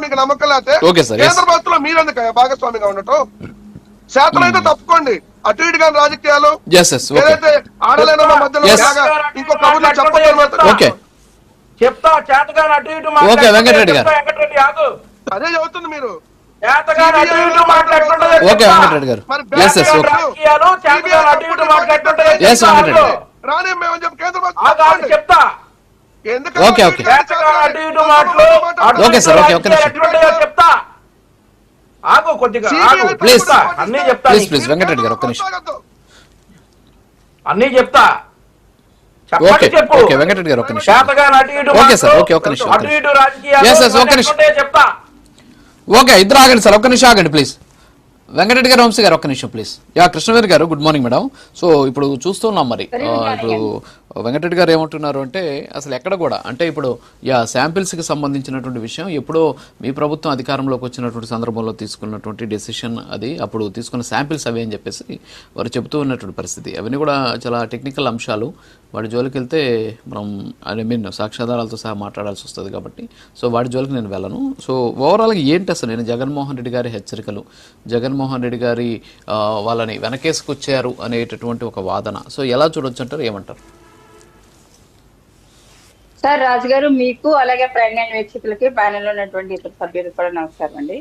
మీకు నమ్మకం లేకపోతే కేంద్ర ప్రభుత్వంలో మీరెందుకు భాగస్వామిగా ఉండటం? శాతనైతే తప్పుకోండి, అటు ఇటుగా రాజకీయాలు ఏదైతే ఆడలేనో మధ్యలో ఇంకో కబుర్లు చెప్పగలరు. చెప్తా చేతగా అటు ఇటు వెంకటరెడ్డి గారు అదే చదువుతుంది మీరు. రానేమని చెప్పి కేంద్ర ప్రభుత్వం చెప్తా చెప్తా ఆగు కొద్దిగా అన్ని చెప్తా వెంకటరెడ్డి గారు ఒక్క నిమిషం అన్ని చెప్తా చెప్పు వెంకటరెడ్డి గారు ఒక్క నిమిషం అటు ఇటు రాజకీయాలు చెప్తా. ఓకే, ఇద్దరు ఆగండి సార్, ఒక్క నిమిషం ఆగండి ప్లీజ్. వెంకటరెడ్డి గారు, వంశీ గారు ఒక్క నిమిషం ప్లీజ్. కృష్ణవేర్ గారు గుడ్ మార్నింగ్ మేడం. సో ఇప్పుడు చూస్తున్నాం మరి ఇప్పుడు వెంకటరెడ్డి గారు ఏమంటున్నారు అంటే అసలు ఎక్కడ కూడా అంటే ఇప్పుడు శాంపిల్స్కి సంబంధించినటువంటి విషయం ఎప్పుడో మీ ప్రభుత్వం అధికారంలోకి వచ్చినటువంటి సందర్భంలో తీసుకున్నటువంటి డెసిషన్ అది, అప్పుడు తీసుకున్న శాంపిల్స్ అవి అని చెప్పేసి వారు చెబుతూ ఉన్నటువంటి పరిస్థితి. అవన్నీ కూడా చాలా టెక్నికల్ అంశాలు, వాడి జోలికి వెళ్తే మనం సాక్ష్యాధారాలతో సహా మాట్లాడాల్సి వస్తుంది కాబట్టి సో వాడి జోలికి నేను వెళ్ళను. సో ఓవరాల్గా ఏంటి అసలు నేను జగన్మోహన్ రెడ్డి గారి హెచ్చరికలు, జగన్మోహన్ రెడ్డి గారి వాళ్ళని వెనకేసుకొచ్చారు అనేటటువంటి ఒక వాదన, సో ఎలా చూడొచ్చు అంటారు, ఏమంటారు? సార్ రాజుగారు, మీకు అలాగే ప్రైమ్ వీక్షకులకి ప్యానెల్ లో ఉన్నటువంటి ఇతర సభ్యులకు కూడా నమస్కారం అండి.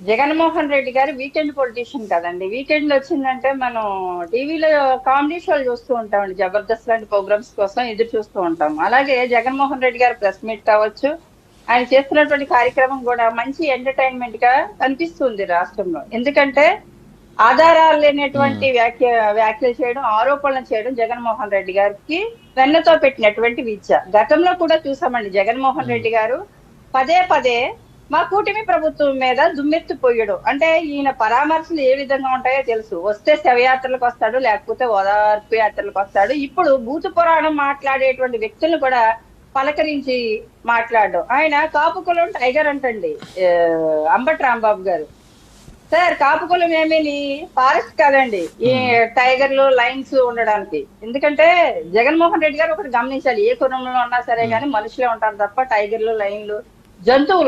జగన్మోహన్ రెడ్డి గారు వీకెండ్ పొలిటీషియన్ కదండి. వీకెండ్ వచ్చిందంటే మనం టీవీలో కామెడీ షోలు చూస్తూ ఉంటామండి, జబర్దస్త్ లాంటి ప్రోగ్రామ్స్ కోసం ఎదురు చూస్తూ ఉంటాం. అలాగే జగన్మోహన్ రెడ్డి గారు ప్రెస్ మీట్ కావచ్చు, ఆయన చేస్తున్నటువంటి కార్యక్రమం కూడా మంచి ఎంటర్టైన్మెంట్ గా అనిపిస్తుంది రాష్ట్రంలో. ఎందుకంటే ఆధారాలు లేనటువంటి వ్యాఖ్యలు చేయడం, ఆరోపణలు చేయడం జగన్మోహన్ రెడ్డి గారికి వెన్నతో పెట్టినటువంటి విద్య. గతంలో కూడా చూసామండి, జగన్మోహన్ రెడ్డి గారు పదే పదే మా కూటమి ప్రభుత్వం మీద దుమ్మెత్తిపోయాడు. అంటే ఈయన పరామర్శలు ఏ విధంగా ఉంటాయో తెలుసు, వస్తే శవయాత్రలకు వస్తాడు, లేకపోతే ఓదార్పు యాత్రలకు వస్తాడు. ఇప్పుడు భూత పురాణం మాట్లాడేటువంటి వ్యక్తులను కూడా పలకరించి మాట్లాడడం. ఆయన కాపు కులం టైగర్ అంటండి అంబటి రాంబాబు గారు. సార్ కాపు కులం ఏమీ ఫారెస్ట్ కాదండి ఈ టైగర్లు లైన్స్ ఉండడానికి. ఎందుకంటే జగన్మోహన్ రెడ్డి గారు ఒకటి గమనించాలి, ఏ కులంలో ఉన్నా సరే కానీ మనుషులే ఉంటారు తప్ప టైగర్లు లైన్లు జంతువులు